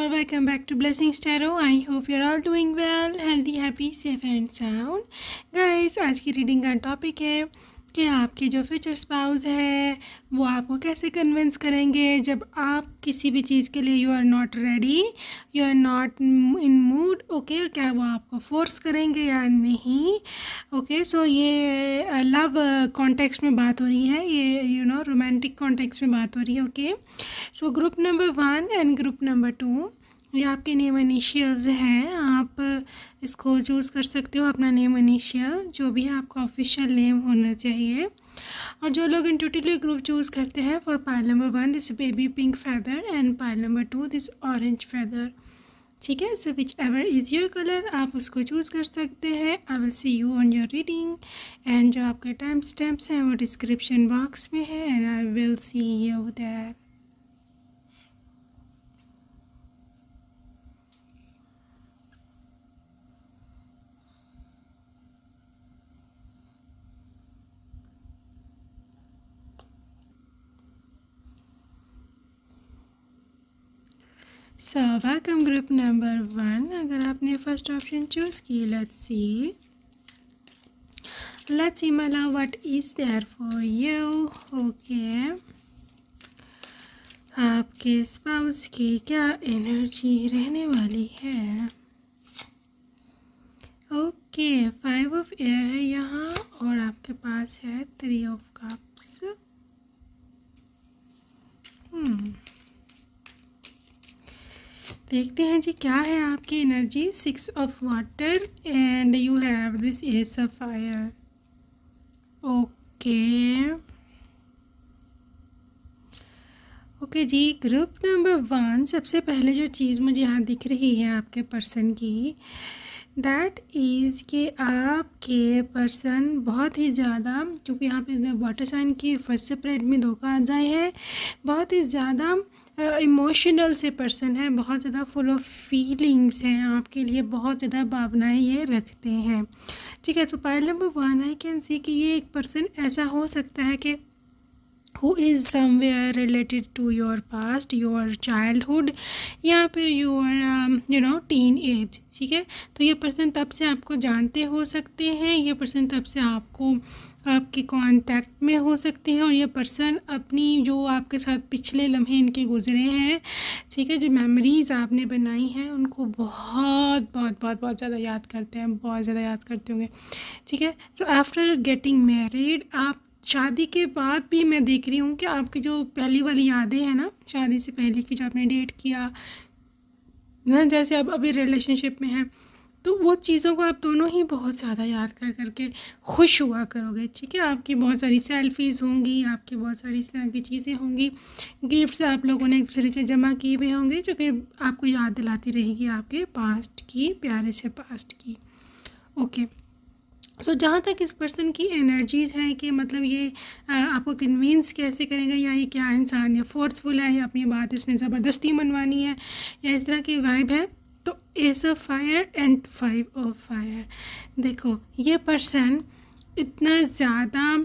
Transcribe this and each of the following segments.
welcome back to Blessings Tarot. I hope you're all doing well, healthy, happy, safe and sound. Guys, आज की reading का topic है कि आपके जो फ्यूचर स्पाउस है वो आपको कैसे कन्विंस करेंगे जब आप किसी भी चीज़ के लिए you are not ready, you are not in mood, okay, क्या वो आपको फोर्स करेंगे या नहीं. ओके, सो ये लव कॉन्टेक्स्ट में बात हो रही है, ये रोमांटिक कॉन्टेक्स्ट में बात हो रही है. Okay, so group number 1 and group number 2 ये आपके नेम इनिशियल्स हैं. आप इसको चूज़ कर सकते हो अपना नेम इनिशियल, जो भी है आपका ऑफिशियल नेम होना चाहिए. और जो लोग इंट्यूटिवली ग्रुप चूज़ करते हैं for pile number 1 this baby pink feather and pile number 2 this orange feather. ठीक है, so whichever is your colour आप उसको चूज़ कर सकते हैं. I will see you on your reading and जो आपके टाइम स्टैम्प्स हैं वो डिस्क्रिप्शन बॉक्स में है and I will see you there. So welcome group number 1. अगर आपने फर्स्ट ऑप्शन चूज़ की, let's see my love what is there for you. Okay, आपके स्पाउस की क्या एनर्जी रहने वाली है. ओके, 5 ऑफ एयर है यहाँ और आपके पास है 3 ऑफ कप्स. देखते हैं जी क्या है आपकी energy. 6 of water and you have this ace of fire. Okay जी, ग्रुप नंबर 1 सबसे पहले जो चीज़ मुझे यहाँ दिख रही है आपके पर्सन की, दैट इज़ कि आपके पर्सन बहुत ही ज़्यादा, क्योंकि यहाँ पे वाटर साइन की फर्स्ट सेपरेट में धोखा आ जाए है, बहुत ही ज़्यादा इमोशनल से पर्सन है, बहुत ज़्यादा फुल ऑफ फीलिंग्स हैं आपके लिए, बहुत ज़्यादा भावनाएं ये रखते हैं. ठीक है, तो pile number 1 I can see कि ये एक पर्सन ऐसा हो सकता है कि who is somewhere related to your past, your childhood या फिर your टीन एज. ठीक है, तो ये पर्सन तब से आपको जानते हो सकते हैं, ये पर्सन तब से आपके कांटेक्ट में हो सकते हैं और ये पर्सन अपनी जो आपके साथ पिछले लम्हे इनके गुजरे हैं, ठीक है, जो मेमोरीज़ आपने बनाई हैं उनको बहुत बहुत बहुत बहुत ज़्यादा याद करते हैं, बहुत ज़्यादा याद करते होंगे. ठीक है, सो आफ्टर गेटिंग मैरिड, आप शादी के बाद भी मैं देख रही हूँ कि आपकी जो पहली वाली यादें हैं ना, शादी से पहले की जो आपने डेट किया ना, जैसे आप अभी रिलेशनशिप में हैं, तो वो चीज़ों को आप दोनों ही बहुत ज़्यादा याद कर करके खुश हुआ करोगे. ठीक है, आपकी बहुत सारी सेल्फीज़ होंगी, आपकी बहुत सारी इस तरह की चीज़ें होंगी, गिफ्ट्स आप लोगों ने एक दूसरे के जमा किए हुए होंगे जो कि आपको याद दिलाती रहेगी आपके पास्ट की, प्यारे से पास्ट की. ओके, सो जहाँ तक इस पर्सन की एनर्जीज़ हैं कि मतलब ये आपको कन्विंस कैसे करेगा, या ये क्या इंसान है, फोर्सफुल है या अपनी बात इसने ज़बरदस्ती मनवानी है या इस तरह की वाइब है. तो ace of fire and 5 of fire. देखो, ये पर्सन इतना ज़्यादा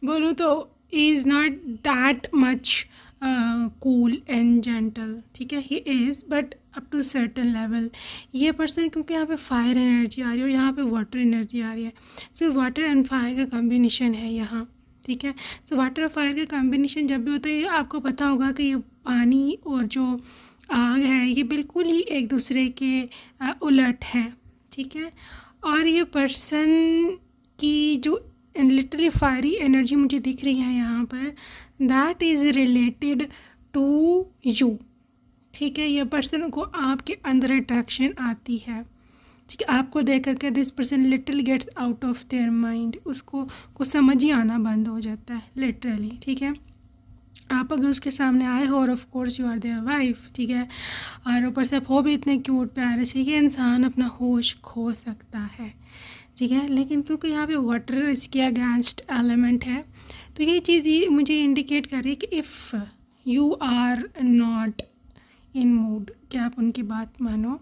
बोलूँ तो is not that much cool and gentle. ठीक है, he is but up to certain level. ये पर्सन, क्योंकि यहाँ पे फायर एनर्जी आ रही है और यहाँ पे वाटर एनर्जी आ रही है, सो वाटर एंड फायर का कॉम्बिनेशन है यहाँ. ठीक है, सो वाटर और फायर का कॉम्बिनेशन जब भी होता है, आपको पता होगा कि ये पानी और जो आग है ये बिल्कुल ही एक दूसरे के उलट हैं. ठीक है, और ये पर्सन की जो लिटरली फायरी एनर्जी मुझे दिख रही है यहाँ पर, that is related to you. ठीक है, ये पर्सन को आपके अंदर अट्रैक्शन आती है. ठीक है, आपको देख करके this person literally gets out of their mind, उसको समझ ही आना बंद हो जाता है लिटरली. ठीक है, आप अगर उसके सामने आए हो और of course you are their wife, ठीक है, और ऊपर से आप हो भी इतने क्यूट प्यारे से, ये इंसान अपना होश खो सकता है. ठीक है, लेकिन क्योंकि यहाँ पे वाटर इसके अगेंस्ट एलिमेंट है, तो ये चीज़ ये मुझे इंडिकेट कर रही है कि if you are not in mood, क्या आप उनकी बात मानो,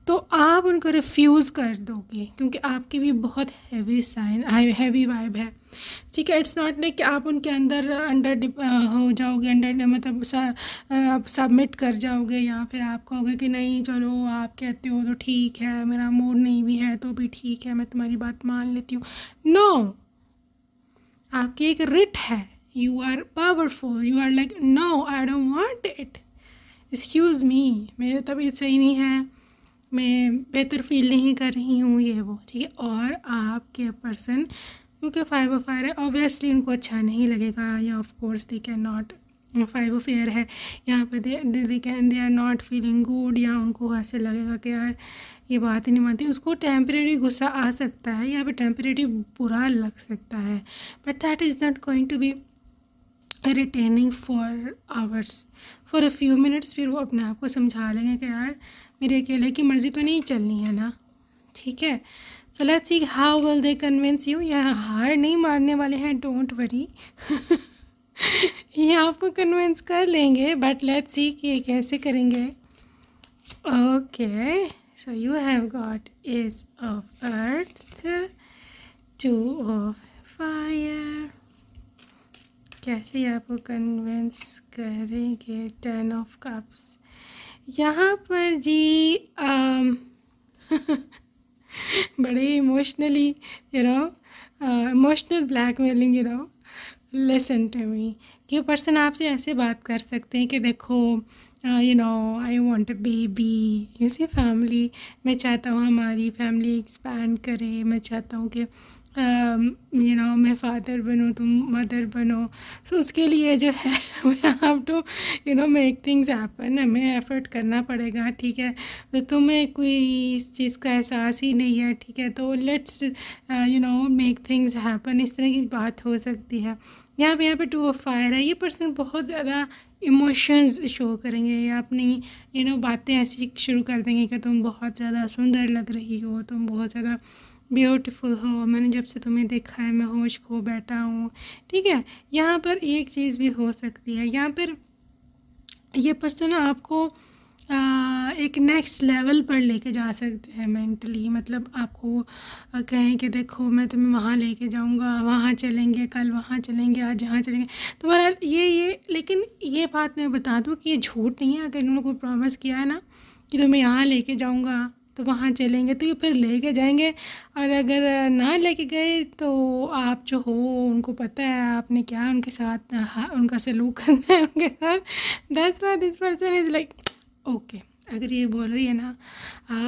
तो आप उनको रिफ्यूज़ कर दोगे, क्योंकि आपकी भी बहुत हैवी साइन हैवी वाइब है, ठीक है। इट्स नॉट लाइक कि आप उनके अंदर हो जाओगे, अंडर मतलब आप सबमिट कर जाओगे, या फिर आप कहोगे कि नहीं चलो आप कहते हो तो ठीक है, मेरा मूड नहीं भी है तो भी ठीक है, मैं तुम्हारी बात मान लेती हूँ। नो, आपकी एक रिट है, you are powerful, you are like no I don't want it, excuse me, मेरी तबीयत सही नहीं है, मैं बेहतर फील नहीं कर रही हूँ, ये वो, ठीक है। और आपके पर्सन, क्योंकि 5 ऑफ फायर है, ऑब्वियसली उनको अच्छा नहीं लगेगा, या of course they can not, 5 of air है यहाँ पे, they are not feeling good, या उनको ऐसे लगेगा कि यार ये बात ही नहीं मानती, उसको टेम्परेरी गुस्सा आ सकता है, या फिर टेम्परेरी बुरा लग सकता है, but that is not going to be retaining for hours, for a few minutes. फिर वो अपने आप को समझा लेंगे कि यार मेरे अकेले की मर्ज़ी तो नहीं चलनी है ना, ठीक है। So let's see how will they convince you, या हार नहीं मारने वाले हैं, डोंट वरी ये आपको कन्विंस कर लेंगे, बट लेट्स सी कि ये कैसे करेंगे। Okay, so you have got S of earth, 2 of fire, कैसे आपको कन्विंस करेंगे, 10 ऑफ कप्स। यहाँ पर जी बड़े emotionally emotional blackmailing, listen to me, कि पर्सन आपसे ऐसे बात कर सकते हैं कि देखो I want a baby, you see family, मैं चाहता हूँ हमारी फैमिली एक्सपैंड करे, मैं चाहता हूँ कि मैं फादर बनूँ, तुम मदर बनो। सो उसके लिए जो है we have to make things happen, हमें एफर्ट करना पड़ेगा, ठीक है। तो तुम्हें कोई इस चीज़ का एहसास ही नहीं है, ठीक है, तो लेट्स मेक थिंग्स हैपन, इस तरह की बात हो सकती है। यहाँ पे 2 ऑफ फायर है, ये पर्सन बहुत ज़्यादा इमोशंस शो करेंगे, या अपनी बातें ऐसी शुरू कर देंगे कि तुम बहुत ज़्यादा सुंदर लग रही हो, तुम बहुत ज़्यादा ब्यूटीफुल हो, मैंने जब से तुम्हें देखा है मैं होश खो बैठा हूँ, ठीक है। यहाँ पर एक चीज़ भी हो सकती है, यहाँ पर ये पर्सन आपको एक नेक्स्ट लेवल पर लेके जा सकते हैं मेंटली, मतलब आपको कहें कि देखो मैं तुम्हें वहाँ लेके जाऊँगा, वहाँ चलेंगे, कल वहाँ चलेंगे, आज यहाँ चलेंगे। तो बहरहाल ये लेकिन ये बात मैं बता दूँ कि ये झूठ नहीं है। अगर उन्होंने कोई प्रॉमिस किया है ना कि तुम्हें यहाँ लेके जाऊँगा तो वहाँ चलेंगे, तो ये फिर लेके जाएंगे, और अगर ना लेके गए तो आप जो हो उनको पता है आपने क्या उनके साथ उनका सलूक करना है उनके साथ। That's why this person is like okay, अगर ये बोल रही है ना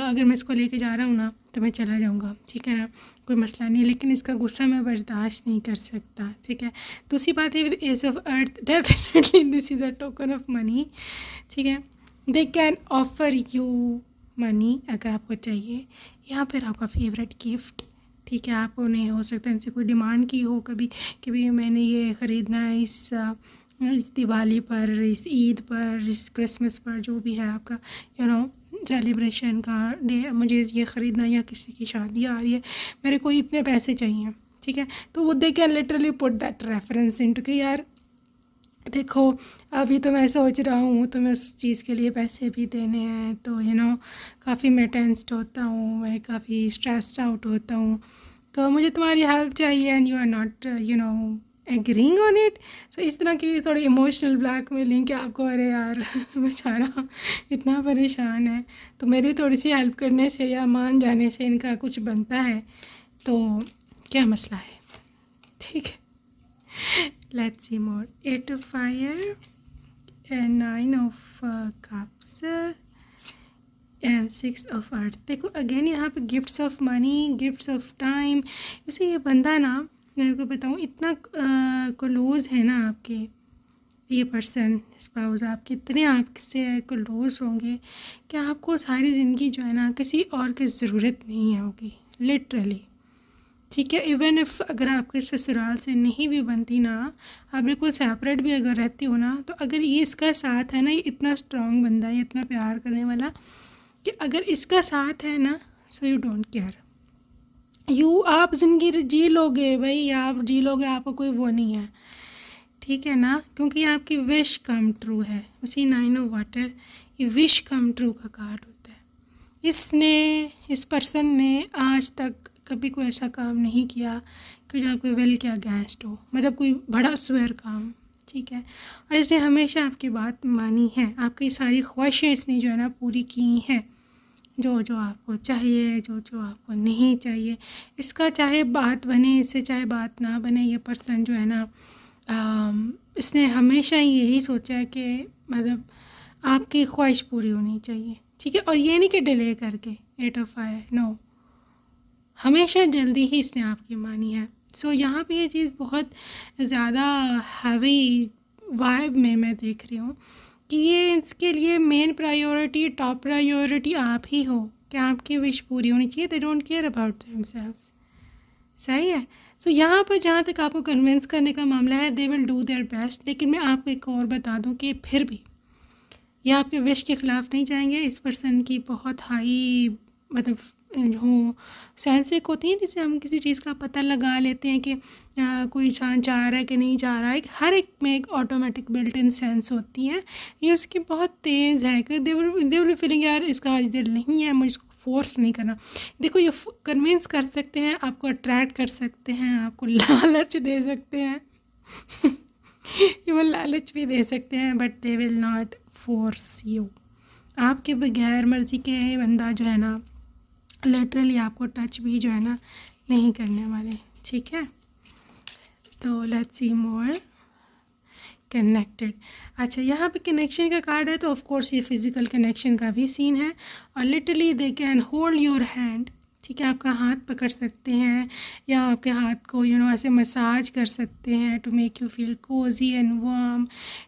अगर मैं इसको लेके जा रहा हूँ ना तो मैं चला जाऊँगा, ठीक है ना, कोई मसला नहीं, लेकिन इसका गुस्सा मैं बर्दाश्त नहीं कर सकता, ठीक है। दूसरी बात है with S of earth, definitely this is a token of money, ठीक है। They can offer you money अगर आपको चाहिए, या फिर आपका फेवरेट गिफ्ट, ठीक है। आप उन्हें हो सकता है इनसे कोई डिमांड की हो कभी कि भाई मैंने ये ख़रीदना है इस दिवाली पर, इस ईद पर, इस क्रिसमस पर, जो भी है आपका सेलिब्रेशन का डे, मुझे ये ख़रीदना, या किसी की शादी आ रही है, मेरे को इतने पैसे चाहिए, ठीक है। तो वो they can literally put that reference into कि यार देखो अभी तो मैं सोच रहा हूँ तो मैं उस चीज़ के लिए पैसे भी देने हैं, तो काफ़ी मैं टेंस्ड होता हूँ, मैं काफ़ी स्ट्रेस्ड आउट होता हूँ, तो मुझे तुम्हारी हेल्प चाहिए, and you are not agreeing on it. So इस तरह की थोड़ी इमोशनल ब्लैकमेलिंग कि आपको अरे यार बेचारा इतना परेशान है, तो मेरी थोड़ी सी हेल्प करने से या मान जाने से इनका कुछ बनता है, तो क्या मसला है, ठीक है। Let's see more. 8 of fire and 9 of cups and 6 of earth। देखो अगेन यहाँ पे gifts of money, gifts of time. उसे ये बंदा ना मैं आपको बताऊँ इतना क्लोज है ना आपके, ये पर्सन स्पाउस आपके इतने आपसे क्लोज होंगे कि आपको सारी ज़िंदगी जो है ना किसी और की ज़रूरत नहीं होगी, लिटरली, ठीक है। इवन इफ़ अगर आपके ससुराल से नहीं भी बनती ना, आप बिल्कुल सेपरेट भी अगर रहती हो ना, तो अगर ये इसका साथ है ना, ये इतना स्ट्रॉन्ग बंदा है, इतना प्यार करने वाला कि अगर इसका साथ है ना, सो यू डोंट केयर, आप ज़िंदगी जी लोगे भाई, आप जी लोगे, आपको कोई वो नहीं है, ठीक है ना, क्योंकि आपकी विश कम ट्रू है। उसी 9 ऑफ वाटर ये विश कम ट्रू का कार्ड होता है, इस पर्सन ने आज तक कभी कोई ऐसा काम नहीं किया कि जो आपके विल के अगेंस्ट हो, मतलब कोई बड़ा स्वेयर काम, ठीक है। और इसने हमेशा आपकी बात मानी है, आपकी सारी ख्वाहिशें इसने जो है ना पूरी की हैं, जो जो आपको चाहिए, जो जो आपको नहीं चाहिए। इसका चाहे बात बने, इससे चाहे बात ना बने, ये पर्सन जो है ना इसने हमेशा यही सोचा है कि मतलब आपकी ख्वाहिश पूरी होनी चाहिए, ठीक है। और ये नहीं कि डिले करके 8 ऑफ फायर, नो, हमेशा जल्दी ही इसने आपकी मानी है। सो यहाँ पे ये चीज़ बहुत ज़्यादा हैवी वाइब में मैं देख रही हूँ कि ये इसके लिए मेन प्रायोरिटी, टॉप प्रायोरिटी आप ही हो कि आपकी विश पूरी होनी चाहिए। दे डोंट केयर अबाउट देमसेल्व्स, सही है। सो यहाँ पर जहाँ तक आपको कन्विंस करने का मामला है, they will do their best. लेकिन मैं आपको एक और बता दूँ कि फिर भी ये आपके विश के ख़िलाफ़ नहीं जाएंगे। इस पर्सन की बहुत हाई मतलब जो सेंस एक होती है जिससे हम किसी चीज़ का पता लगा लेते हैं कि कोई इंसान चाह रहा है कि नहीं चाह रहा है, हर एक में एक ऑटोमेटिक बिल्ट इन सेंस होती है, ये उसकी बहुत तेज़ है कि दे विल फीलिंग यार इसका आज दिल नहीं है, मुझे इसको फोर्स नहीं करना। देखो ये कन्विंस कर सकते हैं, आपको अट्रैक्ट कर सकते हैं, आपको लालच दे सकते हैं ये वो लालच भी दे सकते हैं, but they will not force you. आपके बगैर मर्ज़ी के बंदा जो है ना लिटरली आपको टच भी जो है ना नहीं करने वाले, ठीक है। तो लेट्स सी मोर कनेक्टेड। अच्छा, यहाँ पे कनेक्शन का कार्ड है तो ऑफ कोर्स ये फिज़िकल कनेक्शन का भी सीन है। और literally they can hold your hand, ठीक है, आपका हाथ पकड़ सकते हैं या आपके हाथ को ऐसे मसाज कर सकते हैं to make you feel cozy and warm,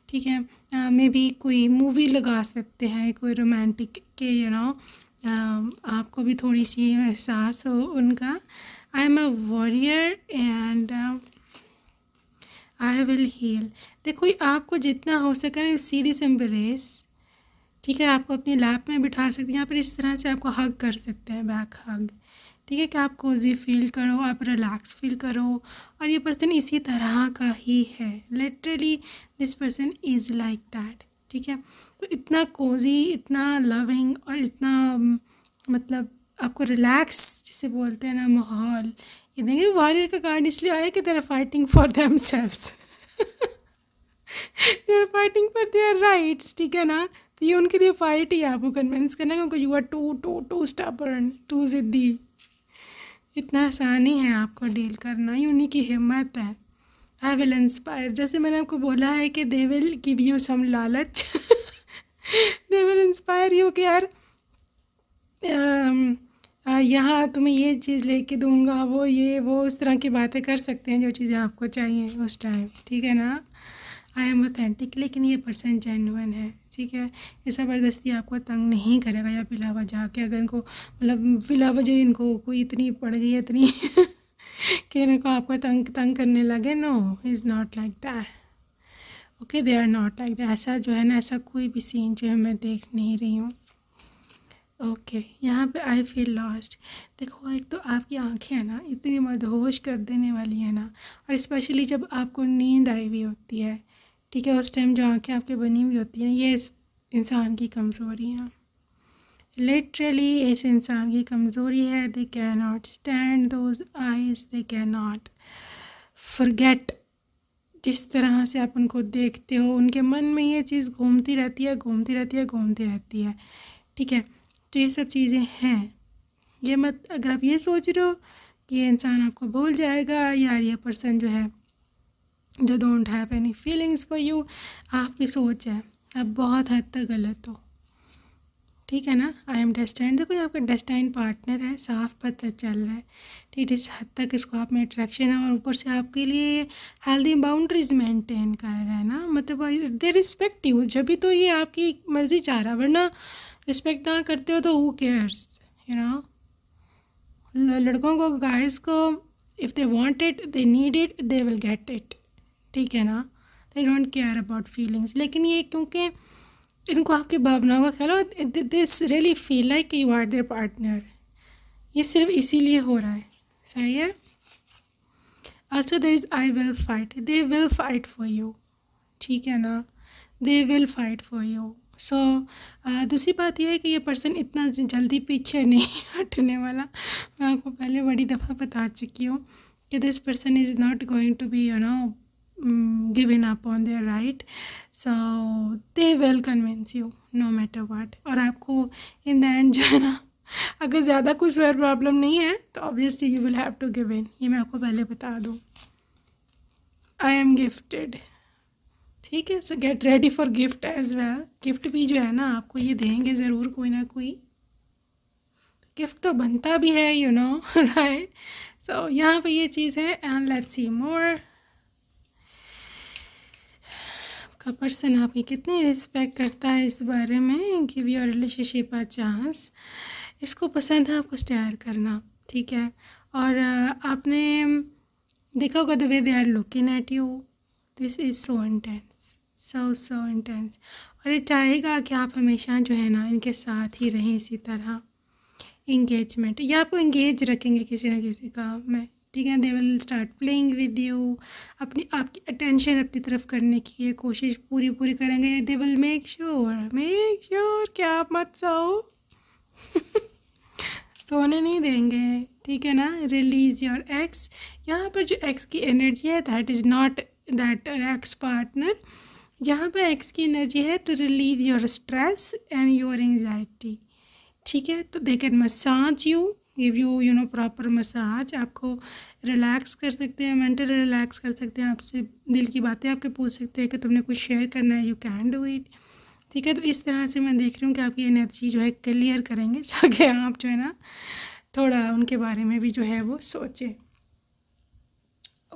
ठीक है। मे बी कोई मूवी लगा सकते हैं, कोई रोमांटिक के आपको भी थोड़ी सी एहसास हो उनका। I am a warrior and I will heal. देखो आपको जितना हो सके सीरियस एम्ब्रेस, ठीक है, आपको अपनी लैप में बिठा सकते हैं, यहाँ पर इस तरह से आपको हग कर सकते हैं, बैक हग, ठीक है, कि आप कोजी फील करो, आप रिलैक्स फील करो। और ये पर्सन इसी तरह का ही है, literally this person is like that, ठीक है। तो इतना कोजी, इतना लविंग और इतना मतलब आपको रिलैक्स जिसे बोलते हैं ना माहौल। ये देखिए वॉरियर का कार्ड इसलिए आया कि they are fighting for themselves they are fighting for their rights, ठीक है ना। तो ये उनके लिए फाइट ही है आपको कन्विंस करना, क्योंकि you are too stubborn, too ज़िद्दी। इतना आसान ही है आपको डील करना, ये उन्हीं की हिम्मत है। आई विल इंस्पायर, जैसे मैंने आपको बोला है कि they will give you some लालच दे विल इंस्पायर यू कि यार यहाँ तुम्हें ये चीज़ लेके दूंगा, वो ये वो उस तरह की बातें कर सकते हैं जो चीज़ें आपको चाहिए उस टाइम, ठीक है ना। आई एम ऑथेंटिक, लेकिन ये पर्सन जेन्युइन है, ठीक है। ये ज़बरदस्ती आपको तंग नहीं करेगा या बिला वजह के, अगर इनको मतलब बिला वजह इनको कोई इतनी पड़ गई है इतनी कि इनको आपको तंग करने लगे, no is not like that, okay, they are not like that. ऐसा जो है ना, ऐसा कोई भी सीन जो है मैं देख नहीं रही हूँ, ओके। यहाँ पे आई फील लॉस्ट। देखो एक तो आपकी आंखें हैं ना इतनी मदहोश कर देने वाली है ना, और स्पेशली जब आपको नींद आई हुई होती है, ठीक है, उस टाइम जो आंखें आपके बनी हुई होती हैं, ये इस इंसान की कमज़ोरी है, लिटरली इस इंसान की कमज़ोरी है। दे can not stand those eyes, they can not forget. जिस तरह से आप उनको देखते हो उनके मन में ये चीज़ घूमती रहती है, घूमती रहती है, घूमती रहती है, ठीक है। तो ये सब चीज़ें हैं, ये मत अगर आप ये सोच रहे हो कि ये इंसान आपको भूल जाएगा, यार ये पर्सन जो है जो don't have any feelings for you, आपकी सोच है, आप बहुत हद तक गलत हो, ठीक है ना। आई एम डेस्टाइन, देखो ये आपका डेस्टाइन पार्टनर है, साफ पता चल रहा है, ठीक है, इस हद तक इसको आप में अट्रैक्शन है, और ऊपर से आपके लिए हेल्दी बाउंड्रीज मेंटेन कर रहा है ना, मतलब दे रिस्पेक्ट यू, जब भी तो ये आपकी मर्ज़ी चाह रहा है, वरना रिस्पेक्ट ना करते हो तो हु केयर्स, यू नो। लड़कों को, गाइस को, if they want it, they need it, they will get it, ठीक है ना। They don't care about feelings. लेकिन ये क्योंकि इनको आपकी भावनाओं का ख्याल हो, this really feel like you are their partner, ये सिर्फ इसीलिए हो रहा है, सही है। Also there is I will fight, they will fight for you, ठीक है ना, they will fight for you, so दूसरी बात यह है कि ये पर्सन इतना जल्दी पीछे नहीं हटने वाला। मैं आपको पहले बड़ी दफ़ा बता चुकी हूँ कि this person is not going to be given up on their right, so they will convince you no matter what. और आपको इन द एंड जो है ना, अगर ज़्यादा कुछ और प्रॉब्लम नहीं है तो obviously you will have to give in, ये मैं आपको पहले बता दूँ। आई एम गिफ्टेड, ठीक है, so get ready for gift as well. Gift भी जो है ना आपको ये देंगे ज़रूर, कोई ना कोई गिफ्ट तो बनता भी है, यू नो राइट। सो यहाँ पे ये चीज़ है। एंड लेट्स सी मोर, आपका पर्सन आपकी कितनी रिस्पेक्ट करता है इस बारे में। Give your relationship a chance. इसको पसंद है आपको स्टेयर करना, ठीक है। और आपने देखा होगा the way they are looking at you, this is so intense, so intense. और ये चाहेगा कि आप हमेशा जो है ना इनके साथ ही रहें इसी तरह। इंगेजमेंट, या आपको इंगेज रखेंगे किसी ना किसी काम में, ठीक है। They will start playing with you, आपकी अटेंशन अपनी तरफ करने की कोशिश पूरी करेंगे। दे विल मेक श्योर कि आप मत सोओ सोने नहीं देंगे, ठीक है ना। रिलीज़ योर एक्स, यहाँ पर जो एक्स की एनर्जी है that is not that ex partner. यहाँ पर एक्स की एनर्जी है to relieve your stress and your anxiety, ठीक है। तो they can massage you, give you know proper massage. आपको रिलैक्स कर सकते हैं, मेंटल रिलैक्स कर सकते हैं, आपसे दिल की बातें आपके पूछ सकते हैं कि तुमने कुछ शेयर करना है, यू कैन डू इट, ठीक है। तो इस तरह से मैं देख रही हूँ कि आपकी एनर्जी जो है क्लियर करेंगे ताकि आप जो है ना थोड़ा उनके बारे में भी जो है वो सोचें।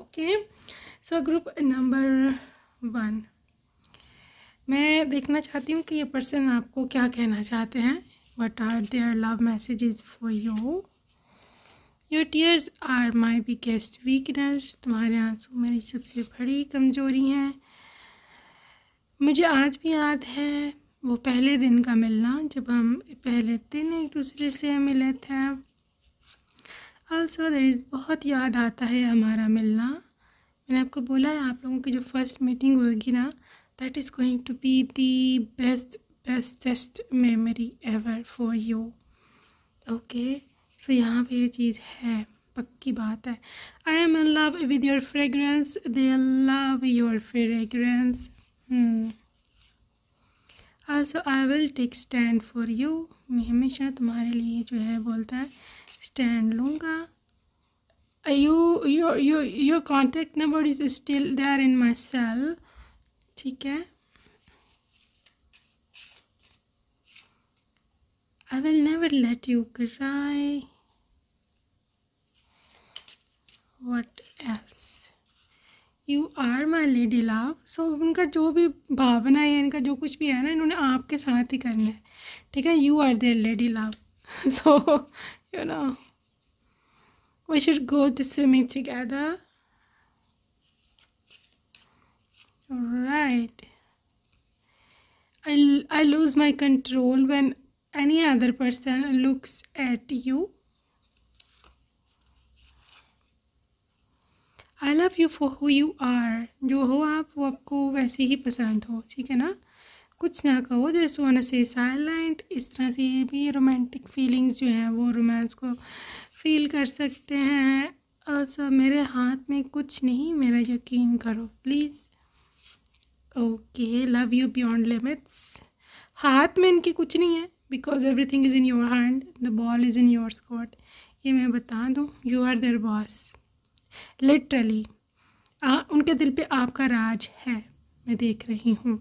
ओके, सो ग्रुप नंबर 1, मैं देखना चाहती हूँ कि ये पर्सन आपको क्या कहना चाहते हैं। What are their love messages for you. Your tears are my biggest weakness, तुम्हारे आंसू मेरी सबसे बड़ी कमज़ोरी हैं। मुझे आज भी याद है वो पहले दिन का मिलना, जब हम पहले दिन एक दूसरे से मिले थे। ऑल्सो देयर इज़, बहुत याद आता है हमारा मिलना। मैंने आपको बोला है आप लोगों की जो फर्स्ट मीटिंग होगी ना, that is going to be the bestest memory ever for you. Okay, so यहाँ पे ये चीज़ है, पक्की बात है। I am in love with your fragrance, they love your fragrance. Also I will take stand for you, मैं हमेशा तुम्हारे लिए जो है बोलता है स्टैंड लूँगा। Your contact number is still there in my cell, ठीक है। I will never let you cry. What else? You are my lady love. So उनका जो भी भावना है, इनका जो कुछ भी है ना, इन्होंने आपके साथ ही करना है, ठीक है। You are their lady love. So you know we should go to swimming together. Alright. I lose my control when any other person looks at you. I love you for who you are. जो हो आप, वो आपको वैसे ही पसंद हो, ठीक है ना। कुछ ना कहो, जस्ट वांट टू से साइलेंट। इस तरह से ये भी रोमांटिक फीलिंग्स जो हैं वो रोमांस को फील कर सकते हैं। अच्छा, मेरे हाथ में कुछ नहीं, मेरा यकीन करो please. Okay, love you beyond limits. हाथ में इनके कुछ नहीं है, because everything is in your hand, the ball is in your court. ये मैं बता दूँ, you are their boss, literally. उनके दिल पे आपका राज है, मैं देख रही हूँ।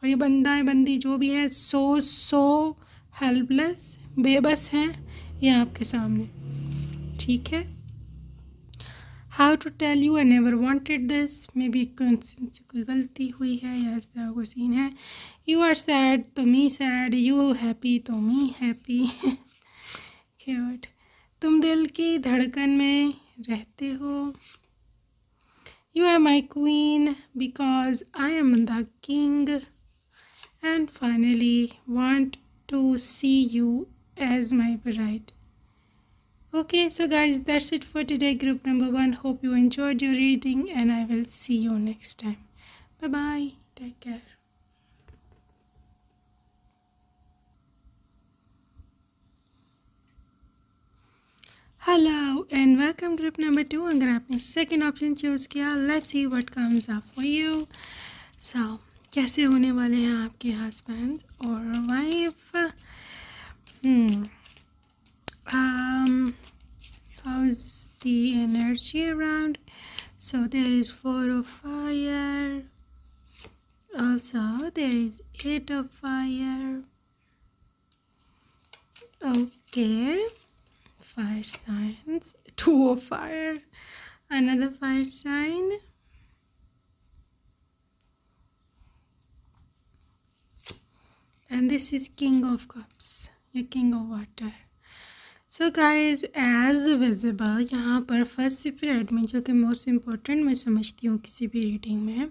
और ये बंदा है, बंदी जो भी है, सो हेल्पलेस, बेबस हैं ये आपके सामने, ठीक है। How to tell you I never wanted this, maybe कोई गलती हुई है या इस तरह कोई सीन है। यू आर सैड तो मी सैड, यू हैप्पी तो मी हैप्पी। क्यूट, तुम दिल की धड़कन में रहते हो। You are my queen because I am the king. And finally want to see you as my bride. Okay, so guys, that's it for today, group number 1. Hope you enjoyed your reading and I will see you next time. Bye bye, take care. Hello and welcome group number 2। अगर आपने second option choose किया, let's see what comes up for you. So कैसे होने वाले हैं आपके husbands और wife? How is the energy around? So there is 4 of fire. Also there is 8 of fire. Okay. Fire signs, 2 of fire, another fire sign, and this is King of Cups, या King of Water. So guys, as visible यहाँ पर first period में, जो कि most important मैं समझती हूँ किसी भी रीडिंग में,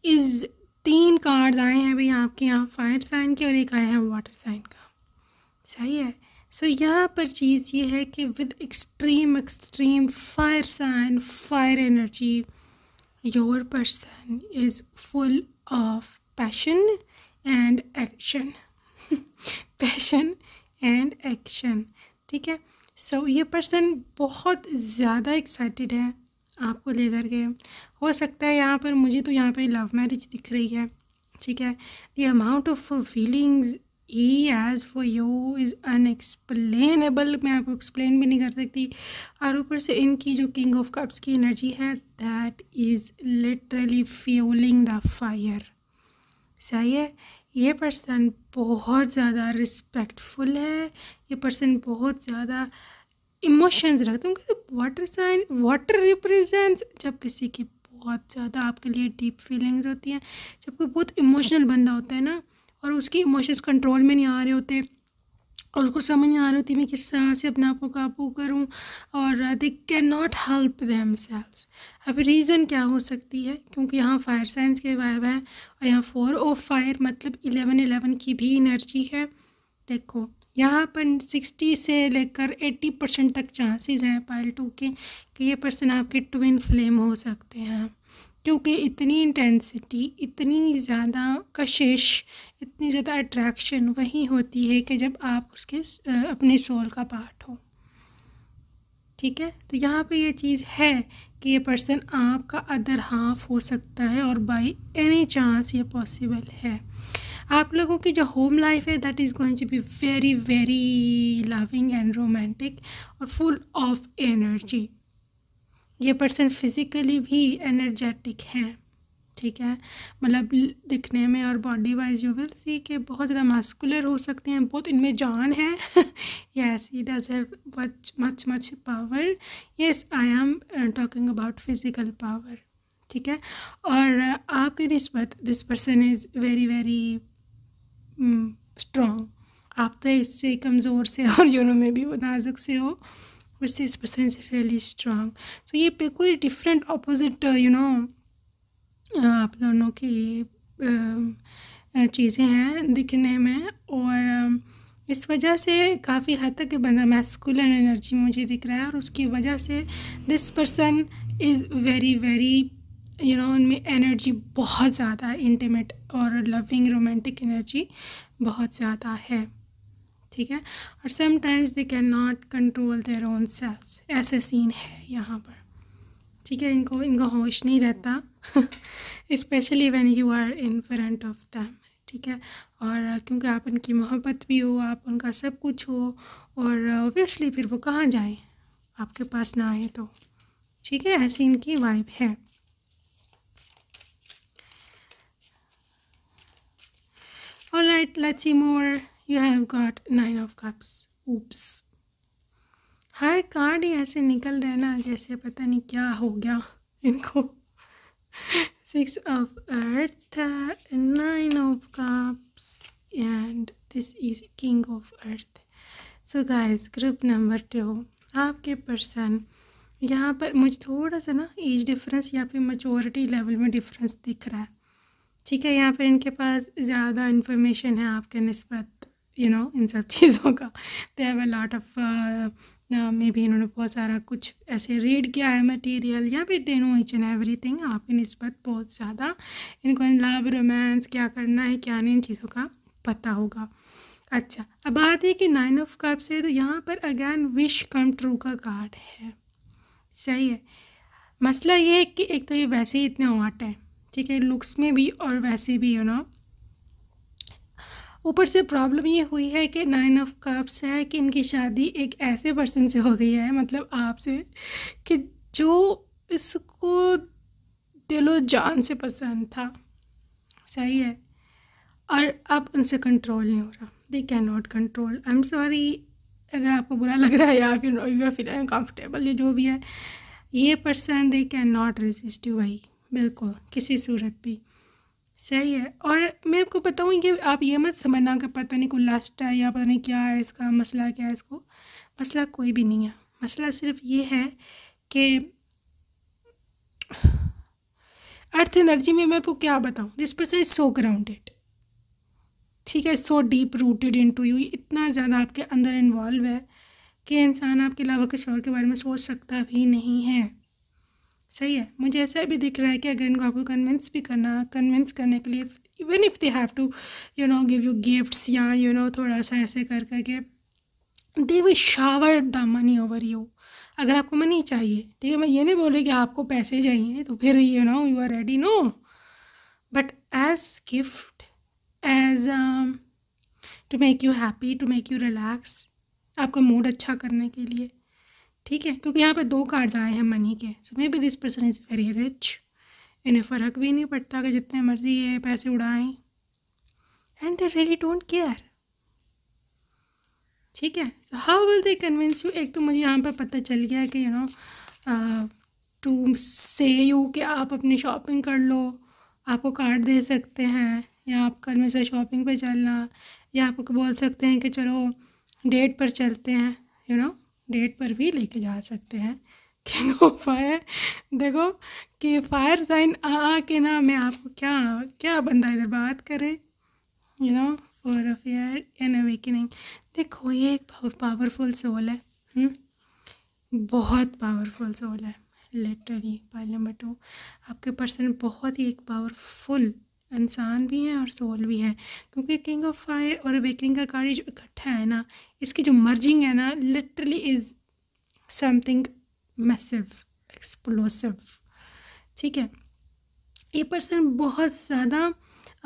इस 3 कार्ड्स आए हैं अभी आपके यहाँ फायर साइन के और एक आया है वाटर साइन का। सही है। सो यहाँ पर चीज़ ये है कि with extreme fire sign, fire energy, your person is full of passion and action. Passion and action, ठीक है। सो ये पर्सन बहुत ज़्यादा एक्साइटेड है आपको लेकर के। हो सकता है यहाँ पर, मुझे तो यहाँ पर लव मैरिज दिख रही है, ठीक है। The amount of feelings he has for you is unexplainable. मैं आपको एक्सप्लेन भी नहीं कर सकती। और ऊपर से इनकी जो किंग ऑफ कप्स की एनर्जी है, that is literally fuelling the fire. सही है। ये पर्सन बहुत ज़्यादा रिस्पेक्टफुल है। ये पर्सन बहुत ज़्यादा इमोशंस रखते हैं, क्योंकि वाटर साइन, वाटर रिप्रेजेंट्स जब किसी की बहुत ज़्यादा आपके लिए डीप फीलिंग्स होती हैं, जब कोई बहुत इमोशनल बंदा होता है ना, और उसकी इमोशंस कंट्रोल में नहीं आ रहे होते और उसको समझ नहीं आ रही होती मैं किस तरह से अपने आप को काबू करूं, और दे कैन नॉट हेल्प देमसेल्व्स। अब रीज़न क्या हो सकती है? क्योंकि यहाँ फायर साइंस के वाइब है और यहाँ 4 ऑफ फायर मतलब 11 की भी एनर्जी है। देखो यहाँ पर 60 से लेकर 80% तक चांसेस हैं पाइल 2 के कि ये पर्सन आपके ट्विन फ्लेम हो सकते हैं, क्योंकि इतनी इंटेंसिटी, इतनी ज़्यादा कशिश, इतनी ज़्यादा अट्रैक्शन वही होती है कि जब आप उसके अपने सोल का पार्ट हो, ठीक है। तो यहाँ पे ये चीज़ है कि ये पर्सन आपका अदर हाफ हो सकता है और बाय एनी चांस ये पॉसिबल है। आप लोगों की जो होम लाइफ है, that is going to be very very loving and romantic और फुल ऑफ एनर्जी। ये पर्सन फिज़िकली भी एनर्जेटिक हैं, ठीक है। मतलब दिखने में और body wise you will see कि बहुत ज़्यादा मास्कुलर हो सकते हैं, बहुत इनमें जान है। Yes, he does have much power. Yes, I am talking about physical power, ठीक है। और आपकी निस्बत this person is very very strong. आप तो इससे कमज़ोर से और में भी नाजुक से हो, but this person is really strong. So ये बिल्कुल डिफरेंट ऑपोजिट आप दोनों की चीज़ें हैं दिखने में, और इस वजह से काफ़ी हद तक बंदा मैस्कुलिन एनर्जी मुझे दिख रहा है, और उसकी वजह से this person is very very उनमें एनर्जी बहुत ज़्यादा इंटीमेट और लविंग रोमांटिक एनर्जी बहुत ज़्यादा है, ठीक है। और sometimes they can not control their own selves, ऐसे सीन है यहाँ पर, ठीक है। इनका होश नहीं रहता, specially when you are in front of them, ठीक है। और क्योंकि आप उनकी मोहब्बत भी हो, आप उनका सब कुछ हो, और ऑब्वियसली फिर वो कहाँ जाए आपके पास ना आए तो, ठीक है। ऐसी इनकी वाइब है। Alright, let's see more. You have got 9 of cups. Oops, हर कार्ड ही ऐसे निकल रहे ना जैसे पता नहीं क्या हो गया इनको। 6 of earth, 9 of cups and this is king of earth. So guys, group number 2, आपके पर्सन, यहाँ पर मुझे थोड़ा सा ना एज डिफरेंस या फिर मैच्योरिटी लेवल में डिफरेंस दिख रहा है, ठीक है। यहाँ पर इनके पास ज़्यादा इन्फॉर्मेशन है आपके निस्बत इन सब चीज़ों का। They have a lot of may be इन्होंने बहुत सारा कुछ ऐसे रीड किया है मटेरियल, या फिर they know each and everything आपकी निस्बत बहुत ज़्यादा। इनको लव रोमांस क्या करना है क्या नहीं, इन चीज़ों का पता होगा। अच्छा, अब बात है कि 9 ऑफ कप्स है, तो यहाँ पर अगेन विश कम ट्रू का कार्ड है। सही है। मसला ये है कि एक तो ये वैसे ही इतने हॉट है, ठीक है, लुक्स में भी और वैसे भी, ऊपर से प्रॉब्लम ये हुई है कि 9 ऑफ कप्स है कि इनकी शादी एक ऐसे पर्सन से हो गई है, मतलब आपसे, कि जो इसको दिलो जान से पसंद था। सही है। और अब उनसे कंट्रोल नहीं हो रहा, दे can not control. I am sorry अगर आपको बुरा लग रहा है या फिर यू आर फीलिंग अनकम्फर्टेबल, ये जो भी है, ये person they can not resist you भाई, बिल्कुल किसी सूरत भी। सही है। और मैं आपको बताऊँ, ये आप ये मत समझना कि पता नहीं कोई लास्ट है या पता नहीं क्या है, इसका मसला क्या है, इसको मसला कोई भी नहीं है। मसला सिर्फ ये है कि अर्थ एनर्जी में मैं आपको क्या बताऊँ, this person is so grounded, ठीक है, so deep rooted into you, इतना ज़्यादा आपके अंदर इन्वॉल्व है कि इंसान आपके अलावा किसी और के बारे में सोच सकता भी नहीं है। सही है। मुझे ऐसा भी दिख रहा है कि अगर इनको आपको कन्विंस करने के लिए, even if they have to give you gifts या थोड़ा सा ऐसे कर करके, they will shower the money over you. अगर आपको मनी चाहिए, ठीक है, मैं ये नहीं बोल रही कि आपको पैसे चाहिए तो फिर you are ready, no, but as gift, as to make you happy, to make you relax, आपका मूड अच्छा करने के लिए, ठीक है। क्योंकि यहाँ पे 2 कार्ड्स आए हैं मनी के, so maybe this person is very rich, इन्हें फ़र्क भी नहीं पड़ता कि जितने मर्जी ये पैसे उड़ाएं, and they really don't care, ठीक है। So how will they convince you? एक तो मुझे यहाँ पर पता चल गया कि टू से यू कि आप अपनी शॉपिंग कर लो, आपको कार्ड दे सकते हैं, या आप कल में से शॉपिंग पे चलना, या आपको बोल सकते हैं कि चलो डेट पर चलते हैं, डेट पर भी लेके जा सकते हैं। किंग ऑफ फायर, देखो कि फायर साइन आ के ना, मैं आपको क्या क्या बंदा इधर बात करे, फॉर अफेयर एंड अवेकनिंग। देखो ये एक पावरफुल सोल है, बहुत पावरफुल सोल है, लिटरली। पॉइंट नंबर 2, आपके पर्सन बहुत ही एक पावरफुल इंसान भी है और सोल भी है, क्योंकि किंग ऑफ फायर और अवेकनिंग का कार्य जो इकट्ठा है ना, इसकी जो मर्जिंग है ना, literally is something massive, explosive, ठीक है। ये पर्सन बहुत ज़्यादा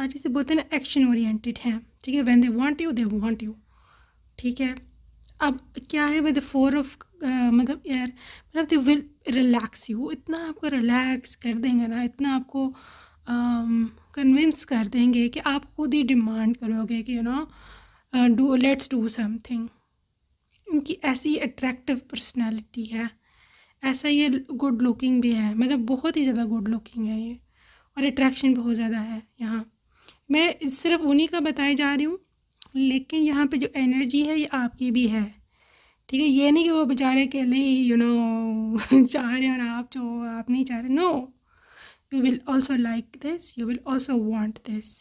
जिसे बोलते हैं ना एक्शन ओरिएंटेड है, ठीक है। When they want you, they want you, ठीक है। अब क्या है विद 4 ऑफ मतलब यार, मतलब दे विल रिलैक्स यू, इतना आपको रिलैक्स कर देंगे ना, इतना आपको कन्विंस कर देंगे कि आप खुद ही डिमांड करोगे कि लेट्स डू समथिंग। इनकी ऐसी अट्रैक्टिव पर्सनैलिटी है, ऐसा ये गुड लुकिंग भी है, मतलब बहुत ही ज़्यादा गुड लुकिंग है ये, और अट्रैक्शन बहुत ज़्यादा है यहाँ। मैं सिर्फ उन्हीं का बताई जा रही हूँ, लेकिन यहाँ पे जो एनर्जी है ये आपकी भी है, ठीक है। ये नहीं कि वो बेचारे के लिए चाह रहे और आप नहीं चाह रहे, no, you will also like this, you will also want this,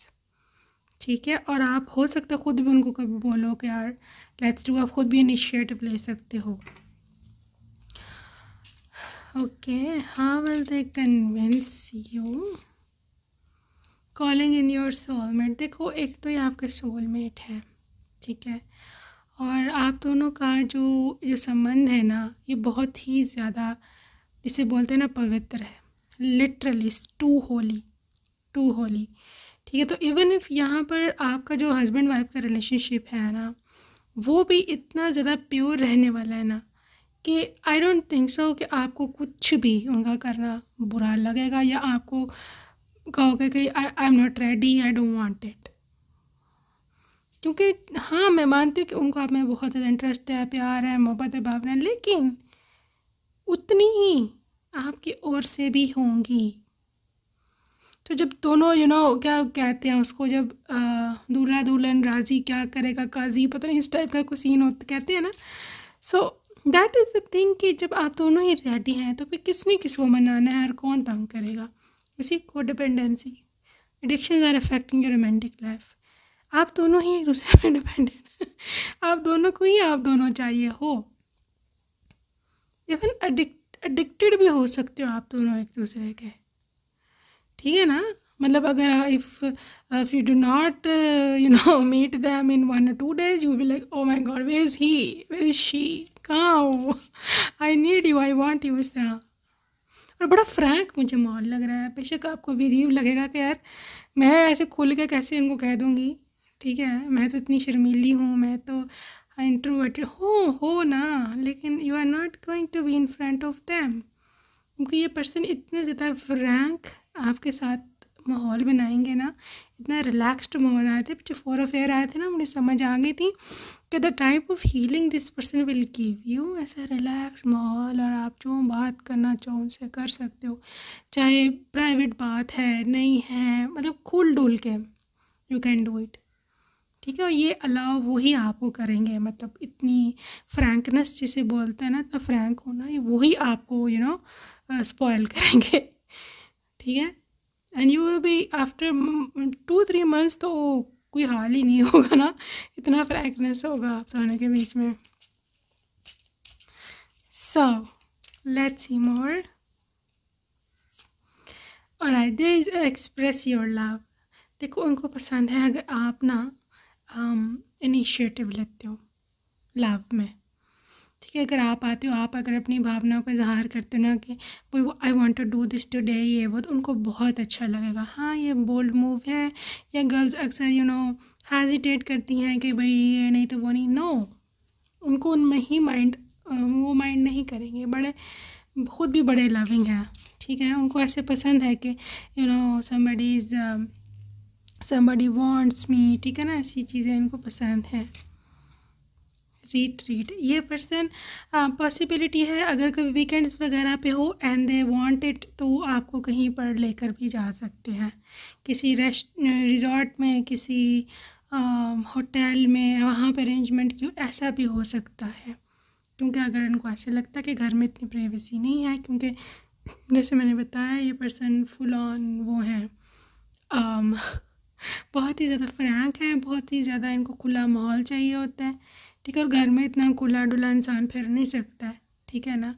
ठीक है। और आप हो सकता है खुद भी उनको कभी बोलो कि यार लेट्स डू, आप खुद भी इनिशिएटिव ले सकते हो। Okay, how will they convince you? Calling in your soulmate. देखो एक तो ये आपका सोलमेट है, ठीक है, और आप दोनों का जो संबंध है ना, ये बहुत ही ज़्यादा, इसे बोलते हैं ना, पवित्र है, लिटरली टू होली, ठीक है। तो इवन इफ़ यहाँ पर आपका जो हस्बैंड वाइफ का रिलेशनशिप है ना, वो भी इतना ज़्यादा प्योर रहने वाला है ना कि आई डोंट थिंक सो कि आपको कुछ भी उनका करना बुरा लगेगा, या आपको कहोगे कि I am not ready, I don't want it. क्योंकि हाँ, मैं मानती हूँ कि उनको आप में बहुत ज़्यादा इंटरेस्ट है, प्यार है, मोहब्बत है, भावना है, लेकिन उतनी ही आपकी ओर से भी होंगी। तो जब दोनों क्या कहते हैं उसको, जब दूल्हा दुल्हन राजी क्या करेगा काजी, पता नहीं इस टाइप का कुछ सीन होता कहते हैं ना। So that is the thing कि जब आप दोनों ही रेडी हैं तो फिर किसने किसको मनाना है और कौन तंग करेगा। इसी को dependency, addictions are affecting your romantic life. आप दोनों ही एक दूसरे पे डिपेंडेंट आप दोनों को ही आप दोनों चाहिए हो, इवन एडिक्टेड भी हो सकते हो आप दोनों एक दूसरे के, ठीक है ना। मतलब अगर if you do not meet them in 1 or 2 days, you be like oh my god, where is he, where is she, कहाँ हो, I need you, I want you, इस तरह। और बड़ा फ्रैंक मुझे माहौल लग रहा है। बेशक आपको भी अजीब लगेगा कि यार मैं ऐसे खुल के कैसे इनको कह दूँगी, ठीक है, मैं तो इतनी शर्मीली हूँ, मैं तो इंट्रोवर्टेड हो ना, लेकिन you are not going to be in front of them, क्योंकि ये पर्सन इतने ज़्यादा फ्रैंक आपके साथ माहौल बनाएंगे ना, इतना रिलैक्स्ड माहौल आए थे, पीछे 4 ऑफ एयर आए थे ना, मुझे समझ आ गई थी कि the type of healing this person will give you, ऐसा रिलैक्स माहौल, और आप जो बात करना चाहो उनसे कर सकते हो, चाहे प्राइवेट बात है नहीं है, मतलब खुल डुल के यू कैन डू इट, ठीक है। और ये अलाउ वही आपको करेंगे, मतलब इतनी फ्रैंकनेस जिसे बोलते हैं ना, इतना फ्रैंक होना, ये वही आपको स्पॉइल करेंगे, ठीक है। And you will be after 2-3 months तो कोई हाल ही नहीं होगा ना, इतना फ्रैंकनेस होगा आप दोनों के बीच में। So let's see more. Alright, there is express your love. देखो उनको पसंद है अगर आप ना इनिशिएटिव लेते हो लव में, ठीक है। अगर आप आते हो, आप अगर अपनी भावनाओं का इजहार करते हो ना कि वो I want to do this today, ये वो, तो उनको बहुत अच्छा लगेगा। हाँ, ये बोल्ड मूव है, या गर्ल्स अक्सर हेजिटेट करती हैं कि भाई ये नहीं तो वो नहीं, नो, उनको उनमें ही वो माइंड नहीं करेंगे, बड़े खुद भी बड़े लविंग हैं, ठीक है। उनको ऐसे पसंद है कि somebody wants me, ठीक है ना, ऐसी चीज़ें इनको पसंद हैं। रीट ये पर्सन पॉसिबिलिटी है अगर कभी वीकेंड्स वगैरह पे हो एंड दे वांट इट, तो वो आपको कहीं पर लेकर भी जा सकते हैं, किसी रिजॉर्ट में, किसी होटल में, वहाँ पे अरेंजमेंट क्यों, ऐसा भी हो सकता है। क्योंकि अगर इनको ऐसे लगता है कि घर में इतनी प्राइवेसी नहीं है, क्योंकि जैसे मैंने बताया ये पर्सन फुल ऑन वो है, बहुत ही ज़्यादा फ्रैंक है, बहुत ही ज़्यादा इनको खुला माहौल चाहिए होता है, ठीक है। और घर में इतना खुला डुला इंसान फिर नहीं सकता है, ठीक है ना।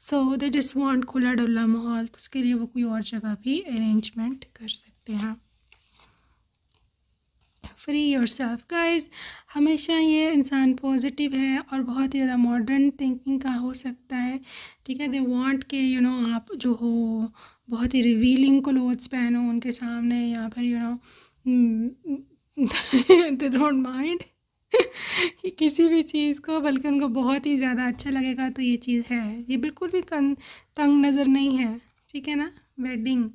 सो दे जस्ट वांट खुला डुला माहौल, तो उसके लिए वो कोई और जगह भी अरेंजमेंट कर सकते हैं। फ्री योरसेल्फ गाइस, हमेशा ये इंसान पॉजिटिव है और बहुत ही ज़्यादा मॉडर्न थिंकिंग का हो सकता है, ठीक है। दे वांट के आप जो हो बहुत ही रिवीलिंग क्लोथ्स पहनो उनके सामने, या फिर दे डोंट माइंड किसी भी चीज़ को, बल्कि उनको बहुत ही ज़्यादा अच्छा लगेगा। तो ये चीज़ है, ये बिल्कुल भी तंग नज़र नहीं है, ठीक है ना। वेडिंग,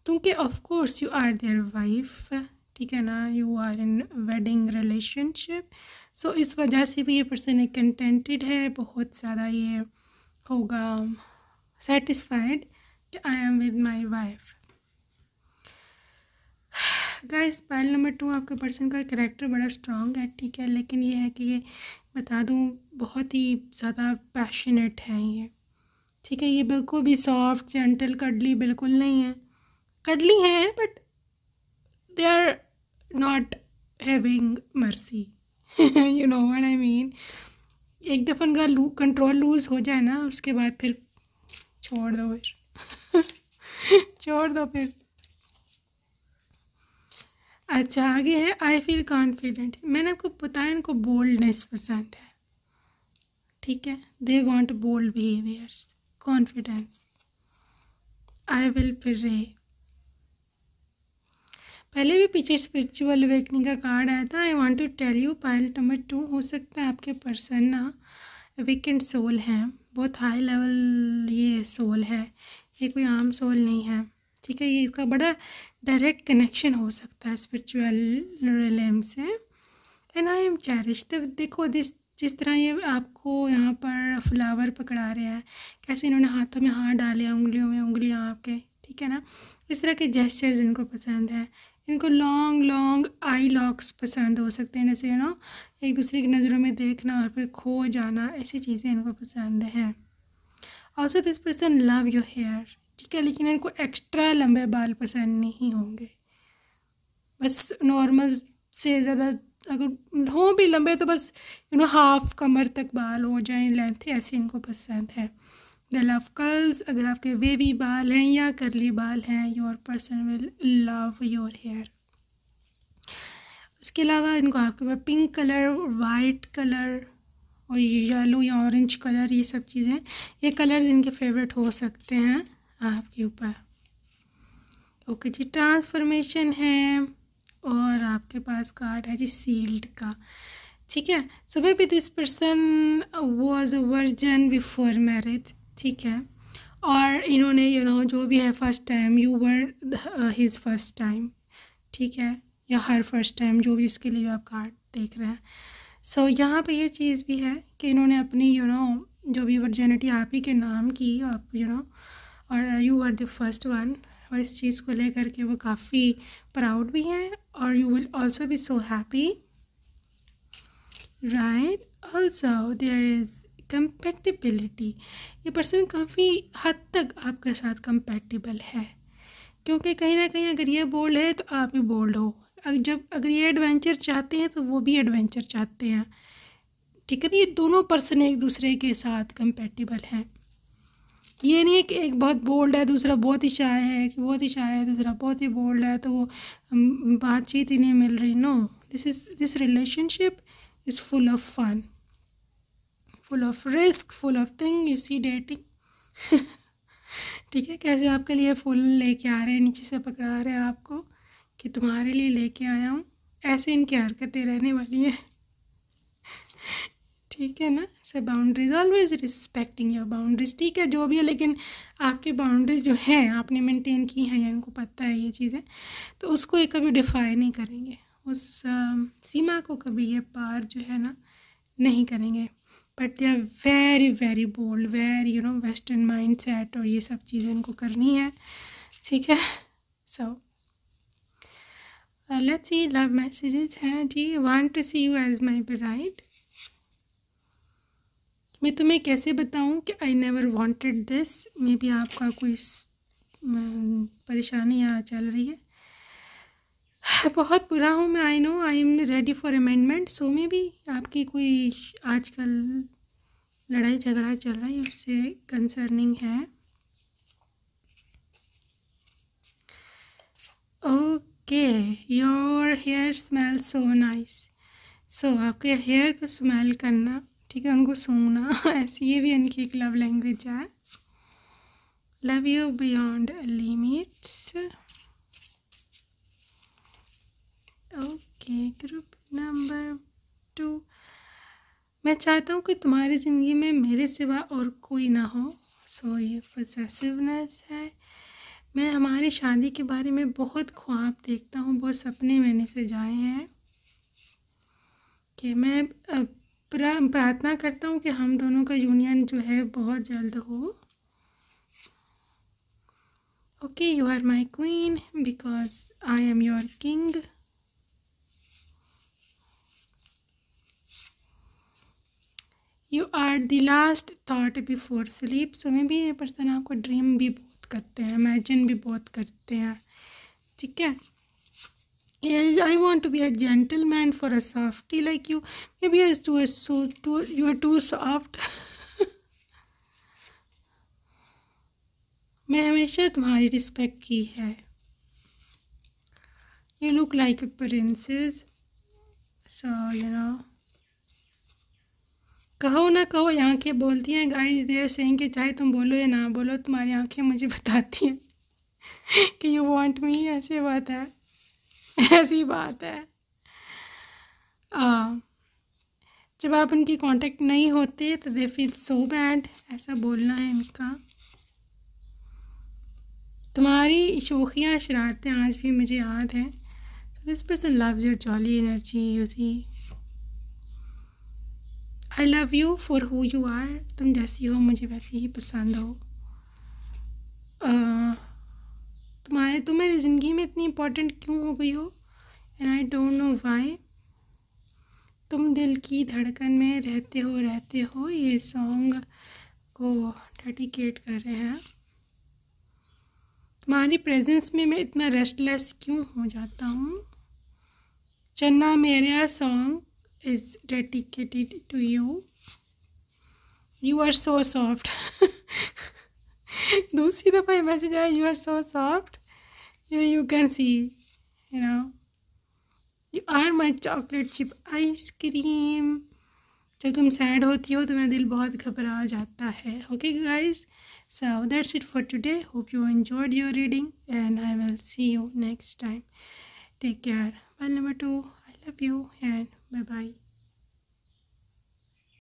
क्योंकि of course you are their wife, ठीक है ना, you are in wedding relationship, so इस वजह से भी ये पर्सन एक कंटेंटेड है, बहुत ज़्यादा ये होगा सेटिस्फाइड कि I am with my wife. Guys, pile number 2 आपके पर्सन का कैरेक्टर बड़ा स्ट्रॉन्ग है, ठीक है, लेकिन ये है कि ये बता दूँ बहुत ही ज़्यादा पैशनेट है ये, ठीक है। ये बिल्कुल भी सॉफ्ट जेंटल कडली बिल्कुल नहीं है, कडली हैं but they are not having mercy, you know what I mean. एक दफ़ा उनका कंट्रोल लूज़ हो जाए ना, उसके बाद फिर छोड़ दो फिर छोड़ दो फिर। अच्छा, आगे है आई फील कॉन्फिडेंट। मैंने आपको बताया इनको बोल्डनेस पसंद है, ठीक है। They want bold behaviours, confidence. I will pray, पहले भी पीछे स्पिरिचुअल अवेकनिंग का कार्ड आया था। I want to tell you, pile number 2 हो सकता है आपके पर्सन ना वीकेंड सोल हैं, बहुत हाई लेवल ये सोल है, ये कोई आम सोल नहीं है, ठीक है। ये इसका बड़ा डायरेक्ट कनेक्शन हो सकता है स्पिरिचुअल रिलेम से। एंड आई एम चेरिश, देखो जिस तरह ये आपको यहाँ पर फ्लावर पकड़ा रहे हैं, कैसे इन्होंने हाथों में हाथ डाले, उंगलियों में उंगलियाँ आपके, ठीक है ना। इस तरह के जेस्चर्स इनको पसंद है। इनको लॉन्ग आई लॉक्स पसंद हो सकते हैं, जैसे एक दूसरे की नज़रों में देखना और फिर खो जाना, ऐसी चीज़ें इनको पसंद हैं। Also this person love your hair, ठीक है, लेकिन इनको एक्स्ट्रा लंबे बाल पसंद नहीं होंगे, बस नॉर्मल से ज़्यादा अगर हो भी लंबे तो बस हाफ कमर तक बाल हो जाए लेंथ, ऐसे इनको पसंद है। दे लव कर्ल्स, अगर आपके वेवी बाल हैं या करली बाल हैं, your person will love your hair. उसके अलावा इनको आपके पास पिंक कलर, वाइट कलर और येलो या ऑरेंज कलर, ये सब चीज़ें, ये कलर्स इनके फेवरेट हो सकते हैं आपके ऊपर। ओके जी, ट्रांसफॉर्मेशन है और आपके पास कार्ड है जी सील्ड का। ठीक है, so maybe this person was a virgin before marriage. ठीक है, और इन्होंने जो भी है first time, you were his first time. ठीक है, या हर फर्स्ट टाइम, जो भी इसके लिए आप कार्ड देख रहे हैं। सो यहाँ पे ये चीज़ भी है कि इन्होंने अपनी जो भी वर्जिनिटी आप ही के नाम की, आप और you are the first one, और इस चीज़ को लेकर के वो काफ़ी प्राउड भी हैं, और you will also be so happy, right. Also there is compatibility, ये पर्सन काफ़ी हद तक आपके साथ कंपेटिबल है, क्योंकि कहीं ना कहीं अगर ये बोल्ड है तो आप भी बोल्ड हो। अगर ये एडवेंचर चाहते हैं तो वो भी एडवेंचर चाहते हैं। ठीक है ना, ये दोनों पर्सन एक दूसरे के साथ कंपेटिबल हैं। ये नहीं है कि एक बहुत बोल्ड है, दूसरा बहुत ही शाय है, कि बहुत ही शाय है दूसरा बहुत ही बोल्ड है, तो वो बातचीत ही नहीं मिल रही। No, this relationship is full of fun, full of risk, full of thing, you see dating. ठीक है, कैसे आपके लिए फूल लेके आ रहे हैं, नीचे से पकड़ा रहे हैं आपको कि तुम्हारे लिए लेके आया हूँ, ऐसे इनकी हरकतें रहने वाली हैं। ठीक है ना, से boundaries, always respecting your boundaries. ठीक है, जो भी है, लेकिन आपकी बाउंड्रीज जो हैं आपने मेंटेन की हैं, या इनको पता है ये चीज़ें, तो उसको ये कभी डिफाई नहीं करेंगे, उस सीमा को कभी ये पार जो है ना नहीं करेंगे। But they are very very bold, very western mindset, और ये सब चीज़ें इनको करनी है। ठीक है, so let's see love messages हैं जी। Want to see you as my bride, मैं तुम्हें कैसे बताऊं कि I never wanted this. Maybe आपका कोई परेशानी यहाँ चल रही है, बहुत बुरा हूँ मैं, I know, I am ready for amendment. So may be आपकी कोई आजकल लड़ाई झगड़ा चल रहा है, उससे कंसर्निंग है। Okay, your hair smell so nice. So आपके हेयर को स्मेल करना, ठीक है, उनको सूंघना, ऐसी ये भी इनकी एक लव लैंग्वेज है। Love you beyond limits. Okay, group number 2, मैं चाहता हूँ कि तुम्हारी ज़िंदगी में मेरे सिवा और कोई ना हो। सो ये पोसेसिवनेस है। मैं हमारी शादी के बारे में बहुत ख्वाब देखता हूँ, बहुत सपने मैंने सजाए हैं कि मैं प्रार्थना करता हूँ कि हम दोनों का यूनियन जो है बहुत जल्द हो। Okay, you are my queen because I am your king. You are the last thought before sleep. So में भी ये पर्सन आपको ड्रीम भी बहुत करते हैं, इमेजिन भी बहुत करते हैं। ठीक है, I want to be a gentleman for a softie like you. Maybe you are too soft. मैं हमेशा तुम्हारी रिस्पेक्ट की है। You look like a princess. So कहो ना कहो, आंखें बोलती हैं। गाइस दे आर सेइंग कि चाहे तुम बोलो या ना बोलो, तुम्हारी आंखें मुझे बताती हैं कि यू वांट मी। ऐसी बात है, ऐसी बात है। जब आप उनकी कांटेक्ट नहीं होते तो दे फील सो बैड, ऐसा बोलना है इनका। तुम्हारी शोखियाँ शरारतें आज भी मुझे याद हैं। So this person loves your jolly energy, you see. I love you for who you are. तुम जैसी हो मुझे वैसी ही पसंद हो। तुम मेरी ज़िंदगी में इतनी इम्पोर्टेंट क्यों हो गई हो, and I don't know why. तुम दिल की धड़कन में रहते हो। ये सॉन्ग को डेडिकेट कर रहे हैं। तुम्हारी प्रेजेंस में मैं इतना रेस्टलेस क्यों हो जाता हूँ। Channa Mereya song is dedicated to you. You are so soft. दूसरी दफ़ा ये मैसेज आया, you are so soft, you can see, you know, you are my chocolate chip ice cream. जब तुम सैड होती हो तो मेरा दिल बहुत घबरा जाता है। Okay guys, so that's it for today. Hope you enjoyed your reading and I will see you next time. Take care. Bye number 2. I love you and